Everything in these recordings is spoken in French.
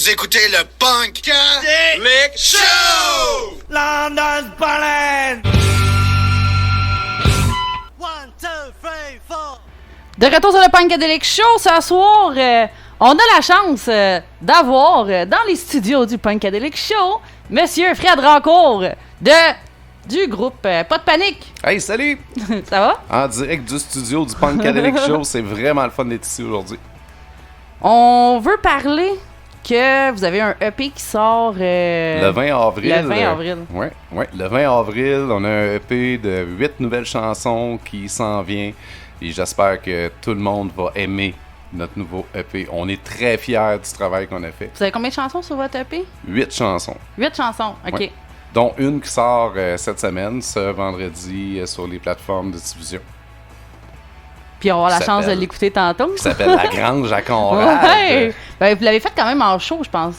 Vous écoutez le Punkadelic Show! London's ballin'! 1, 2, 3, 4. De retour sur le Punkadelic Show, ce soir, on a la chance d'avoir dans les studios du Punkadelic Show Monsieur Fred Rancourt du groupe Pas de panique. Hey, salut! Ça va? En direct du studio du Punkadelic Show, c'est vraiment le fun d'être ici aujourd'hui. On veut parler que vous avez un EP qui sort... Le 20 avril. Le 20 avril. Ouais, le 20 avril, on a un EP de 8 nouvelles chansons qui s'en vient. Et j'espère que tout le monde va aimer notre nouveau EP. On est très fiers du travail qu'on a fait. Vous avez combien de chansons sur votre EP? 8 chansons. 8 chansons, OK. Ouais. Dont une qui sort cette semaine, ce vendredi, sur les plateformes de diffusion. Puis on va avoir la Qui chance de s'appelle- l'écouter tantôt. Qui s'appelle La Grange à Conrad. Ouais! Ben, vous l'avez fait quand même en show, je pense,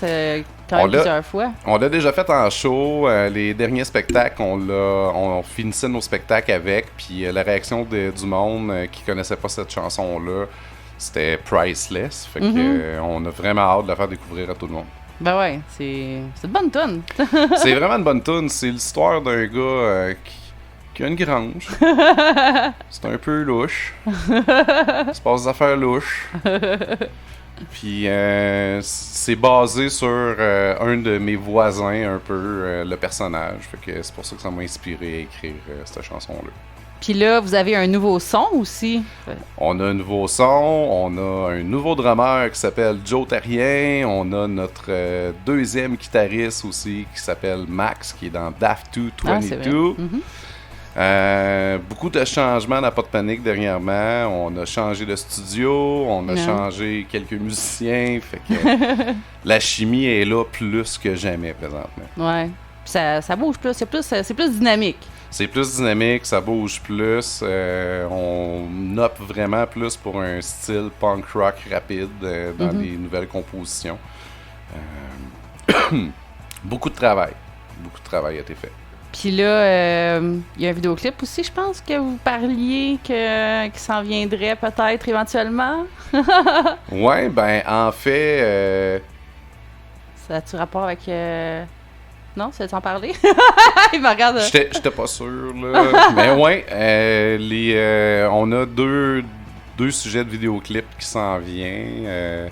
quand On même l'a- plusieurs fois. On l'a déjà fait en show. Les derniers spectacles, on finissait nos spectacles avec. Puis la réaction du monde qui connaissait pas cette chanson-là, c'était priceless. Fait que on a vraiment hâte de la faire découvrir à tout le monde. Ben ouais, c'est une bonne toune. C'est vraiment une bonne tune. C'est l'histoire d'un gars qui a une grange. C'est un peu louche. Il se passe des affaires louches. Puis c'est basé sur un de mes voisins, un peu, le personnage. Fait que c'est pour ça que ça m'a inspiré à écrire cette chanson-là. Puis là, vous avez un nouveau son aussi. On a un nouveau son, on a un nouveau drummer qui s'appelle Joe Terrien, on a notre deuxième guitariste aussi qui s'appelle Max, qui est dans Daft 222. Ah, c'est vrai. Beaucoup de changements dans Pas de panique dernièrement. On a changé de studio, on a changé quelques musiciens. Fait que la chimie est là plus que jamais présentement. Ouais. Puis ça bouge plus, c'est plus dynamique. C'est plus dynamique, ça bouge plus. On opte vraiment plus pour un style punk rock rapide dans les nouvelles compositions. Beaucoup de travail. Beaucoup de travail a été fait. Puis là, il y a un vidéoclip aussi, je pense, que vous parliez qui s'en viendrait peut-être éventuellement. Ouais, ben en fait, Ça a-tu rapport avec... Non, c'est sans parler? Il me regarde. j'étais pas sûr là. Mais ouais, on a deux sujets de vidéoclip qui s'en viennent.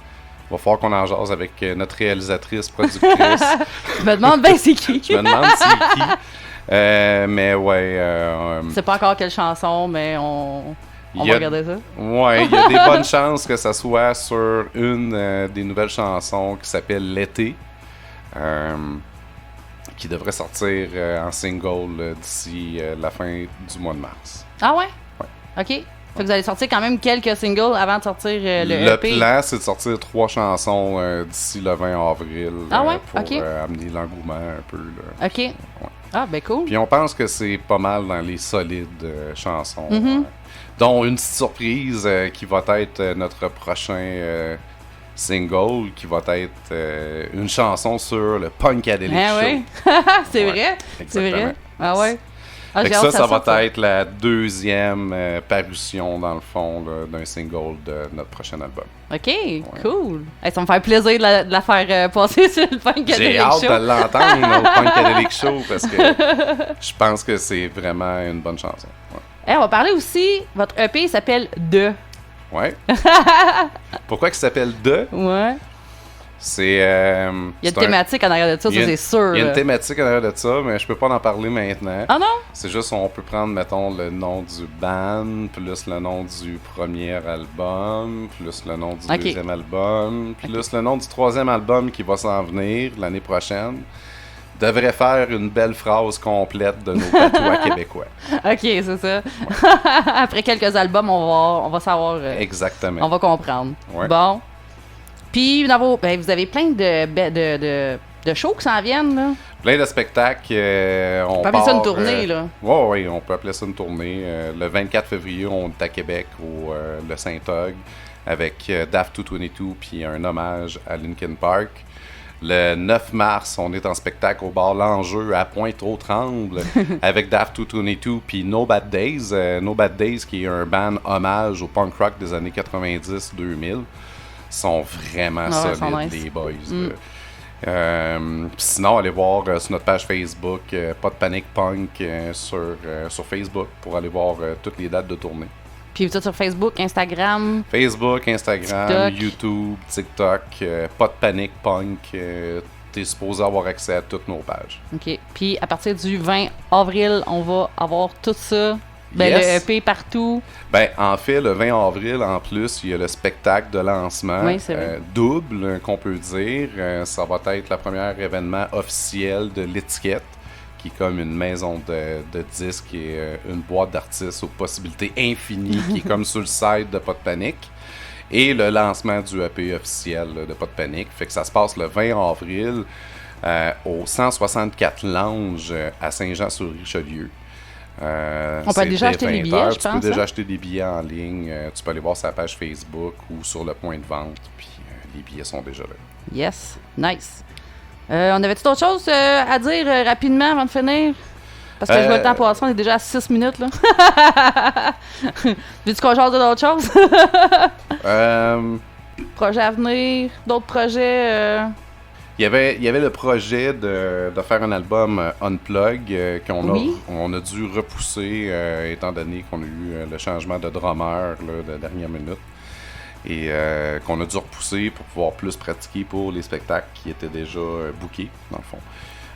Va falloir qu'on en jase avec notre réalisatrice, productrice. Je me demande bien c'est qui. Je me demande c'est qui. Mais ouais. C'est pas encore quelle chanson, mais on Il y va a- regarder ça. Ouais, il y a des bonnes chances que ça soit sur une des nouvelles chansons qui s'appelle L'été, qui devrait sortir en single d'ici la fin du mois de mars. Ah ouais? Ouais. OK. Fait que vous allez sortir quand même quelques singles avant de sortir le EP. plan, c'est de sortir 3 chansons d'ici le 20 avril Ah ouais? pour Ok. amener l'engouement un peu. Là. OK. Ah, ben cool. Puis on pense que c'est pas mal dans les solides chansons. Mm-hmm. Dont une petite surprise qui va être notre prochain single, qui va être une chanson sur le Punkadelic Ah Show. ouais? C'est Ouais, vrai? C'est exactement. vrai? Ah ouais? Ah, Fait j'ai que hâte ça que sorte, va être la deuxième parution, dans le fond, là, d'un single de notre prochain album. OK, cool. Hey, ça va me faire plaisir de la faire passer sur le Punkadelic J'ai hâte Show. de l'entendre là, au Punkadelic Show parce que je pense que c'est vraiment une bonne chanson. Hey, on va parler aussi, votre EP s'appelle De. Ouais. Pourquoi il s'appelle De? Ouais. C'est. Il y a une thématique en arrière de ça, il y a ça une- c'est sûr. Il y a une là. thématique en arrière de ça, mais je peux pas en parler maintenant. Ah non? C'est juste, on peut prendre, mettons, le nom du band, plus le nom du premier album, plus le nom du Ok. deuxième album, plus le nom du troisième album qui va s'en venir l'année prochaine. Devrait faire une belle phrase complète de nos patois québécois. OK, c'est ça. Après quelques albums, on va savoir. Exactement. On va comprendre. Ouais. Bon. Puis, vous avez plein de shows qui s'en viennent, là. Plein de spectacles. On peut appeler ça une tournée, là. Oui, on peut appeler ça une tournée. Le 24 février, on est à Québec, au le Saint-Og, avec Daft 222 puis un hommage à Linkin Park. Le 9 mars, on est en spectacle au bar L'Enjeu à Pointe-aux-Trembles avec Daft 222 puis No Bad Days. No Bad Days qui est un band hommage au punk rock des années 90-2000. Sont vraiment Ah ouais, solides, sont nice. les boys. là. Sinon, allez voir sur notre page Facebook, Pas de Panique Punk sur Facebook pour aller voir toutes les dates de tournée. Puis tout sur Facebook, Instagram. Facebook, Instagram, TikTok. YouTube, TikTok, Pas de Panique Punk. T'es supposé avoir accès à toutes nos pages. OK. Puis à partir du 20 avril, on va avoir tout ça. Ben, Yes. le EP partout. Ben, en fait, le 20 avril, en plus, il y a le spectacle de lancement Oui, c'est vrai. double, qu'on peut dire. Ça va être le premier événement officiel de l'étiquette, qui est comme une maison de disques et une boîte d'artistes aux possibilités infinies, qui est comme sur le site de Pas de Panique. Et le lancement du EP officiel là, de Pas de Panique. Fait que ça se passe le 20 avril au 164 Lounge à Saint-Jean-sur-Richelieu. On peut déjà acheter des billets, je Tu pense, peux déjà hein? acheter des billets en ligne. Tu peux aller voir sa page Facebook ou sur le point de vente. Puis les billets sont déjà là. Yes. Nice. On avait-tu d'autres choses à dire rapidement avant de finir? Parce que je vois le temps passer, on est déjà à 6 minutes, là. Veux-tu qu'on jase de d'autres choses? Projets à venir, d'autres projets... Il y avait le projet de faire un album Unplug on a dû repousser étant donné qu'on a eu le changement de drummer là, de dernière minute et qu'on a dû repousser pour pouvoir plus pratiquer pour les spectacles qui étaient déjà bookés dans le fond.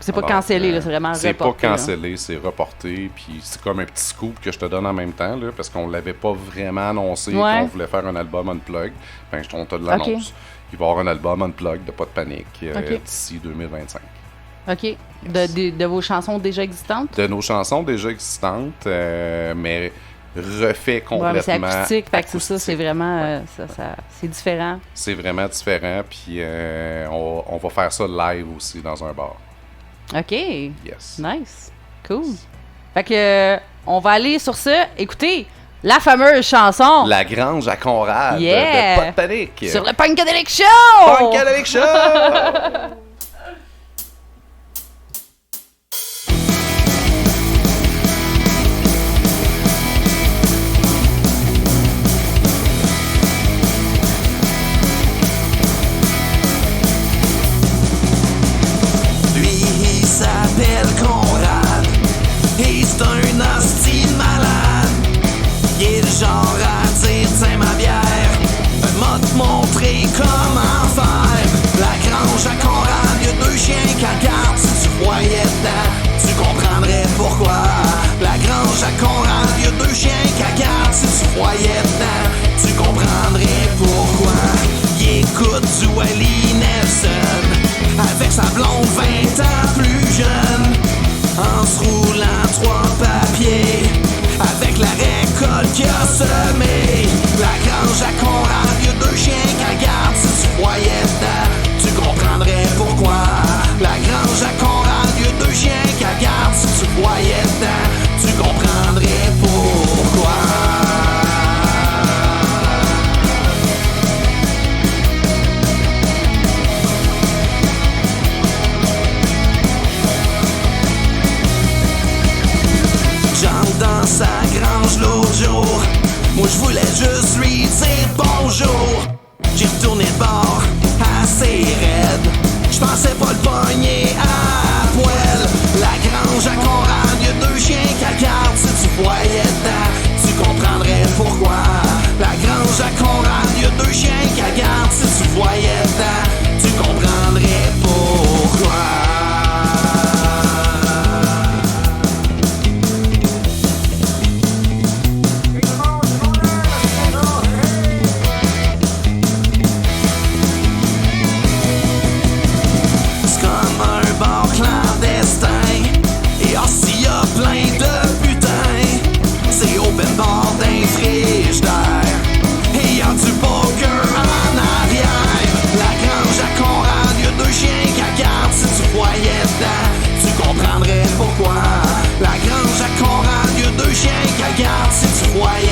C'est pas Alors, cancellé, là, c'est vraiment c'est reporté. pas là. cancellé, c'est reporté. Puis c'est comme un petit scoop que je te donne en même temps, là, parce qu'on l'avait pas vraiment annoncé Ouais. qu'on voulait faire un album Unplug. Ben, on te l'annonce. Ok. Il va y avoir un album Unplug de Pas de Panique Ok. d'ici 2025. OK. De vos chansons déjà existantes? De nos chansons déjà existantes, mais refait Ouais, complètement. mais c'est acoustique, fait que c'est ça, c'est acoustique. vraiment... c'est différent. C'est vraiment différent, puis on va faire ça live aussi dans un bar. OK. Yes. Nice. Cool. Fait que, on va aller sur ça. Écoutez, la fameuse chanson La Grange à Conrad Yeah! de Pas de Panique. sur le Punkadelic Show! Punkadelic Show! Lui, il s'appelle Conrad, et c'est un hostie de malade. Il est le genre à dire, tiens ma bière, m'a te montrer comment faire. La grange à Conrad, y'a deux chiens qui regardent, si tu voyais dedans, tu comprendrais pourquoi. La grange à Conrad, y'a deux chiens qui regardent, si tu voyais dedans, tu comprendrais pourquoi. Il écoute du Willie Nelson, avec sa blonde 20 ans plus jeune, en se roulant 3 papiers, avec la récolte qu'il a semée. La grange à Conrad, y'a deux chiens qui regardent, si tu voyais dedans, tu comprendrais pourquoi. La grange à Conrad, y'a deux chiens qui regardent, si tu voyais dedans, tu comprendrais pourquoi. J'entre dans sa grange l'autre jour, moi je voulais juste lui dire bonjour. J'ai retourné de bord assez raide, j'pensais pas le pogner à poil. La grange à Conrad, y'a deux chiens qui regardent, si tu voyais dedans, tu comprendrais pourquoi. La grange à Conrad, y'a deux chiens qui regardent, si tu voyais dedans, tu comprendrais pourquoi. C'est comme un bar clandestin, et aussi y'a plein de putains. C'est open bar d'un frigidaire, et y'a du poker en arrière. La grange à Conrad, y'a deux chiens qui regardent, si tu voyais dedans, tu comprendrais pourquoi. La grange à Conrad, y'a deux chiens qui regardent, si tu voyais